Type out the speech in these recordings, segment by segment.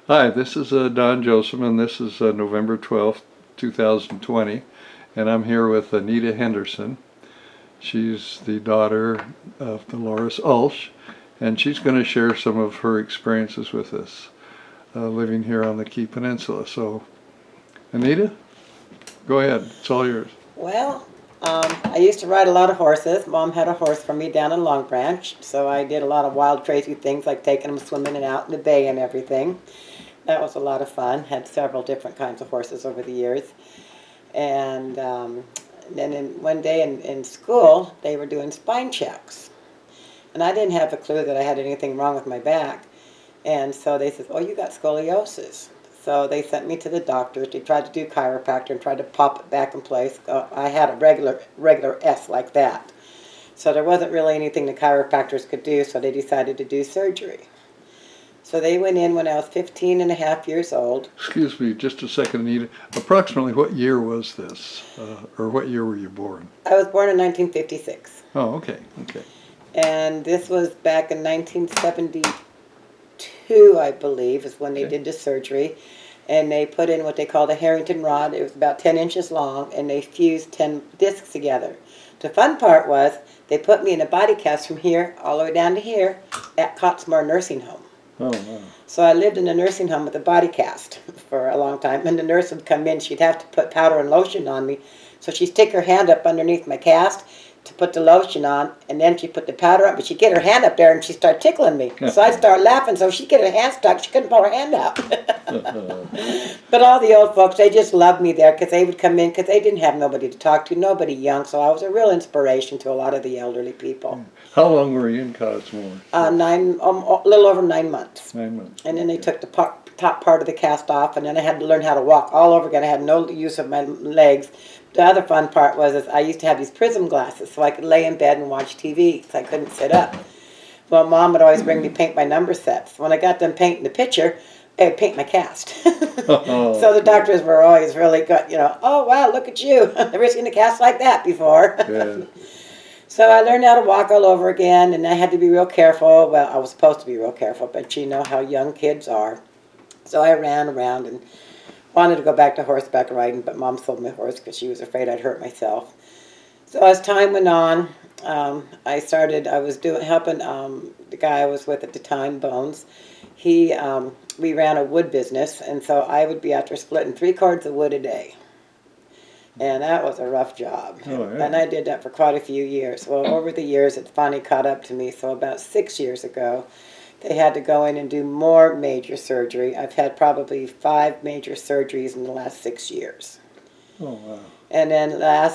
Hi, this is Don Joseph, and this is November 12th, 2020, and I'm here with Annita Henderson. She's the daughter of Delores Ulsh, and she's going to share some of her experiences with us living here on the Key Peninsula. So, Annita, go ahead. It's all yours. Well, I used to ride a lot of horses. Mom had a horse for me down in Long Branch, so I did a lot of wild, crazy things like taking them swimming and out in the bay and everything. That was a lot of fun. Had several different kinds of horses over the years. And then one day in school, they were doing spine checks. And I didn't have a clue that I had anything wrong with my back. And so they said, oh, you got scoliosis. So they sent me to the doctors. They tried to do chiropractor and tried to pop it back in place. I had a regular S like that. So there wasn't really anything the chiropractors could do, so they decided to do surgery. So they went in when I was 15 and a half years old. Excuse me, just a second, Anita. Approximately what year was this, or what year were you born? I was born in 1956. Oh, okay. And this was back in 1972, I believe, is when they did the surgery. And they put in what they called a Harrington rod. It was about 10 inches long, and they fused 10 discs together. The fun part was they put me in a body cast from here all the way down to here at Cottesmore Nursing Home. Oh, wow. So I lived in a nursing home with a body cast for a long time. And the nurse would come in. She'd have to put powder and lotion on me. So she'd stick her hand up underneath my cast to put the lotion on, and then she'd put the powder up, but she'd get her hand up there and she'd start tickling me. So I'd start laughing, so she'd get her hand stuck. She couldn't pull her hand out. But all the old folks, they just loved me there because they would come in because they didn't have nobody to talk to, nobody young. So I was a real inspiration to a lot of the elderly people. How long were you in Cottesmore? A little over 9 months. 9 months. And then they took the top part of the cast off, and then I had to learn how to walk all over again. I had no use of my legs. The other fun part was I used to have these prism glasses so I could lay in bed and watch TV because I couldn't sit up. Well, Mom would always bring me paint by number sets. When I got done painting the picture, I would paint my cast. So the doctors were always really good, oh, wow, look at you. Never seen a cast like that before. Yeah. So I learned how to walk all over again, and I had to be real careful. Well, I was supposed to be real careful, but you know how young kids are. So I ran around and wanted to go back to horseback riding, but Mom sold my horse because she was afraid I'd hurt myself. So as time went on, I was helping the guy I was with at the time, Bones. We ran a wood business, and so I would be out there splitting 3 cords of wood a day. And that was a rough job. Oh, yeah. And I did that for quite a few years. Well, over the years, it finally caught up to me. So about 6 years ago, they had to go in and do more major surgery. I've had probably 5 major surgeries in the last 6 years. Oh, wow. And then a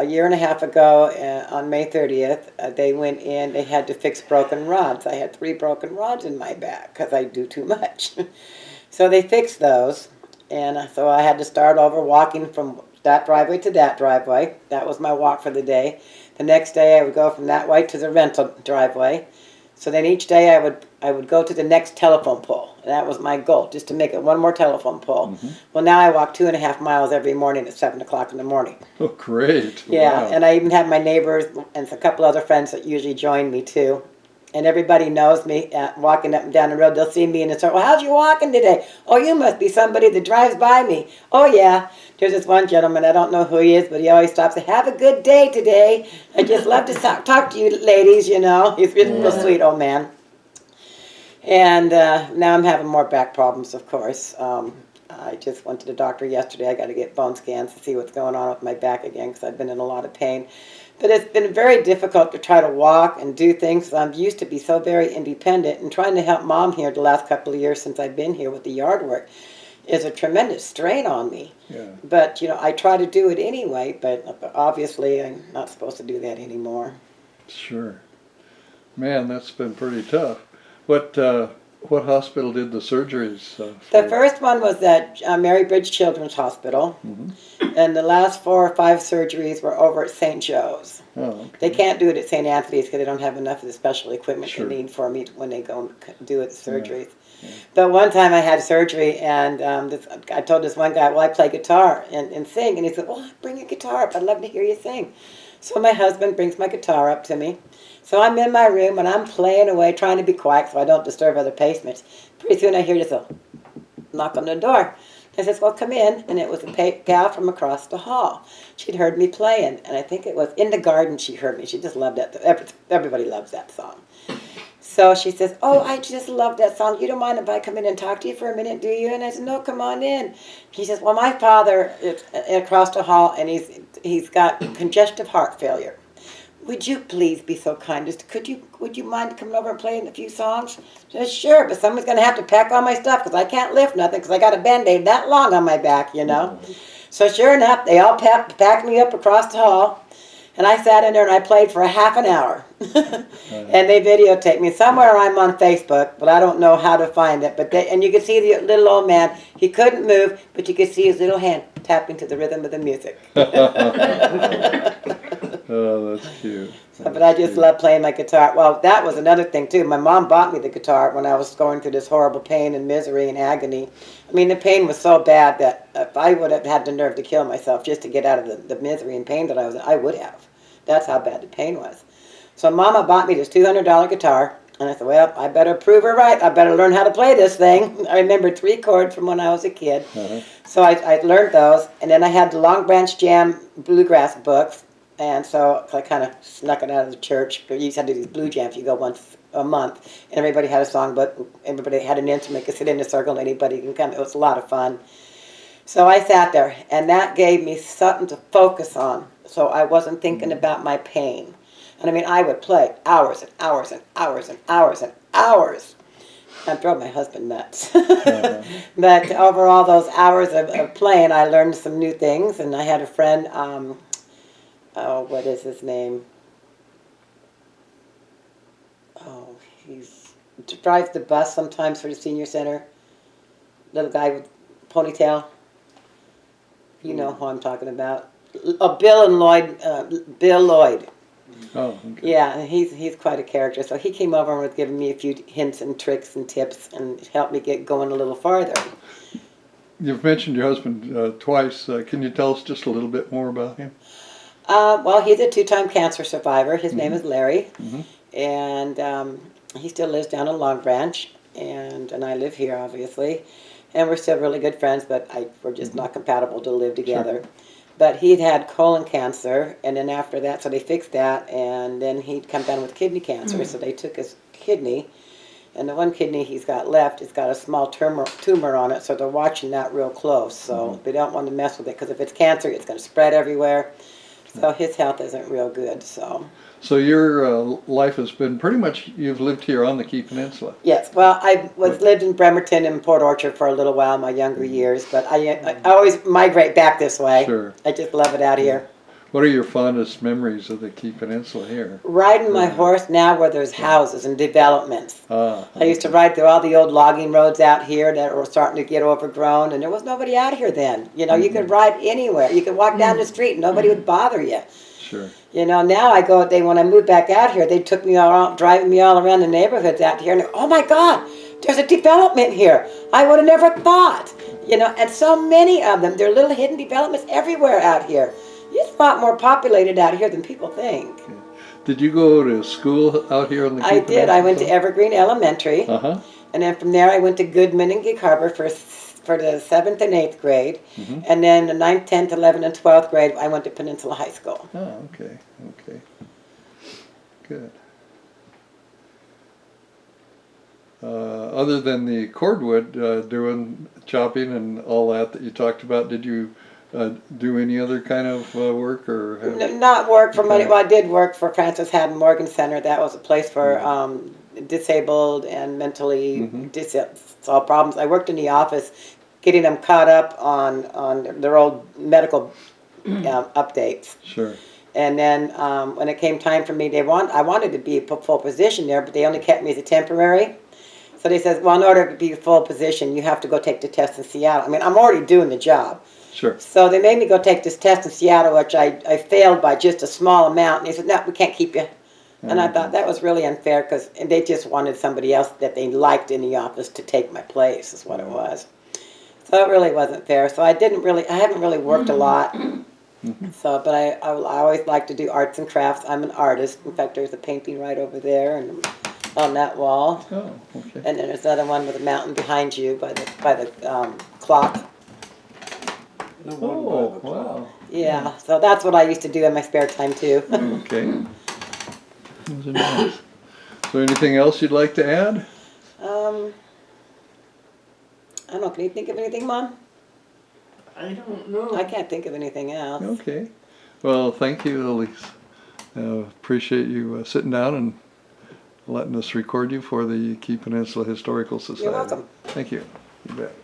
year and a half ago, on May 30th, they went in. They had to fix broken rods. I had 3 broken rods in my back because I do too much. So they fixed those. And so I had to start over walking from that driveway to that driveway. That was my walk for the day. The next day I would go from that way to the rental driveway. So then each day I would go to the next telephone pole. And that was my goal, just to make it one more telephone pole. Mm-hmm. Well, now I walk 2.5 miles every morning at 7 o'clock in the morning. Oh, great. Yeah, Wow. and I even have my neighbors and a couple other friends that usually join me too. And everybody knows me walking up and down the road. They'll see me and they'll say, well, how's you walking today? Oh, you must be somebody that drives by me. Oh, yeah. There's this one gentleman, I don't know who he is, but he always stops and have a good day today. I just love to talk to you ladies, He's really real sweet old man. And now I'm having more back problems, of course. I just went to the doctor yesterday. I got to get bone scans to see what's going on with my back again because I've been in a lot of pain. But it's been very difficult to try to walk and do things. I'm used to be so very independent, and trying to help Mom here the last couple of years since I've been here with the yard work is a tremendous strain on me. Yeah. But, I try to do it anyway, but obviously I'm not supposed to do that anymore. Sure. Man, that's been pretty tough. What hospital did the surgeries The first one was at Mary Bridge Children's Hospital, and the last 4 or 5 surgeries were over at St. Joe's. Oh, okay. They can't do it at St. Anthony's because they don't have enough of the special equipment Sure. they need for me when they go and do it, the surgeries. Yeah. But one time I had surgery, and I told this one guy, well, I play guitar and sing. And he said, well, bring your guitar up. I'd love to hear you sing. So my husband brings my guitar up to me. So I'm in my room and I'm playing away, trying to be quiet so I don't disturb other patients. Pretty soon I hear just a knock on the door. I says, well, come in. And it was a gal from across the hall. She'd heard me playing, and I think it was In the Garden she heard me. She just loved that. Everybody loves that song. So she says, oh, I just love that song. You don't mind if I come in and talk to you for a minute, do you? And I said, no, come on in. He says, well, my father is across the hall, and he's got congestive heart failure. Would you please be so kind as to, would you mind coming over and playing a few songs? I said, sure, but someone's going to have to pack all my stuff because I can't lift nothing because I got a Band-Aid that long on my back, you know. So sure enough, they all packed me up across the hall, and I sat in there and I played for a half an hour. And they videotaped me. Somewhere I'm on Facebook, but I don't know how to find it. And you could see the little old man. He couldn't move, but you could see his little hand tapping to the rhythm of the music. Oh, that's cute. But I just love playing my guitar. Well, that was another thing, too. My mom bought me the guitar when I was going through this horrible pain and misery and agony. I mean, the pain was so bad that if I would have had the nerve to kill myself just to get out of the misery and pain that I was in, I would have. That's how bad the pain was. So Mama bought me this $200 guitar, and I said, well, I better prove her right. I better learn how to play this thing. I remember 3 chords from when I was a kid. So I learned those, and then I had the Long Branch Jam bluegrass books. And so I kind of snuck it out of the church. You used to do these blue jams. You go once a month, and everybody had a songbook. Everybody had an instrument. Could sit in a circle, and anybody can come. It was a lot of fun. So I sat there, and that gave me something to focus on. So I wasn't thinking about my pain. And I mean, I would play hours and hours and hours and hours and hours. I'd drove my husband nuts. But over all those hours of playing, I learned some new things. And I had a friend. What is his name? Oh, he drives the bus sometimes for the senior center. Little guy with ponytail. You know who I'm talking about. Oh, Bill Lloyd. Oh, okay. Yeah, and he's quite a character. So he came over and was giving me a few hints and tricks and tips and helped me get going a little farther. You've mentioned your husband twice. Can you tell us just a little bit more about him? Well, he's a 2-time cancer survivor. His name is Larry, and he still lives down in Long Branch, and I live here, obviously, and we're still really good friends, but we're just not compatible to live together. Sure. But he'd had colon cancer, and then after that, so they fixed that, and then he'd come down with kidney cancer, so they took his kidney, and the one kidney he's got left, it's got a small tumor on it, so they're watching that real close, so they don't want to mess with it, because if it's cancer, it's going to spread everywhere. So his health isn't real good, so. So your life has been pretty much, you've lived here on the Key Peninsula. Yes, well, I lived in Bremerton and Port Orchard for a little while in my younger years, but I always migrate back this way. Sure. I just love it out here. What are your fondest memories of the Key Peninsula here? Riding my horse now where there's houses and developments. I used to ride through all the old logging roads out here that were starting to get overgrown, and there was nobody out here then. You know, you could ride anywhere. You could walk down the street and nobody would bother you. Sure. You know, now when I moved back out here, they took me all, driving me all around the neighborhoods out here, and oh my God, there's a development here. I would have never thought. You know, and so many of them. There are little hidden developments everywhere out here. It's a lot more populated out here than people think. Okay. Did you go to school out here on the Key Peninsula? I did. I went to Evergreen Elementary. And then from there I went to Goodman and Gig Harbor for the 7th and 8th grade. And then the 9th, 10th, 11th, and 12th grade I went to Peninsula High School. Oh, okay. Okay. Good. Other than the cordwood, doing chopping and all that you talked about, did you do any other kind of work or? Not work for money. Well, I did work for Francis Haddon Morgan Center. That was a place for disabled and mentally solved problems. I worked in the office, getting them caught up on their old medical updates. Sure. And then when it came time for me, I wanted to be a full position there, but they only kept me as a temporary. So they said, well, in order to be a full position, you have to go take the test in Seattle. I mean, I'm already doing the job. Sure. So they made me go take this test in Seattle, which I failed by just a small amount. And they said, no, we can't keep you. And I thought that was really unfair because they just wanted somebody else that they liked in the office to take my place is what it was. So it really wasn't fair. So I haven't really worked a lot. So, but I will always like to do arts and crafts. I'm an artist. In fact, there's a painting right over there and on that wall. Oh, okay. And then there's another one with a mountain behind you by the clock. The one Oh, by the clock. wow. Yeah, so that's what I used to do in my spare time too. Okay. Those are nice. So anything else you'd like to add? I don't know. Can you think of anything, Mom? I don't know. I can't think of anything else. Okay. Well, thank you, Elise. Appreciate you sitting down and letting us record you for the Key Peninsula Historical Society. welcome. Thank you. You bet.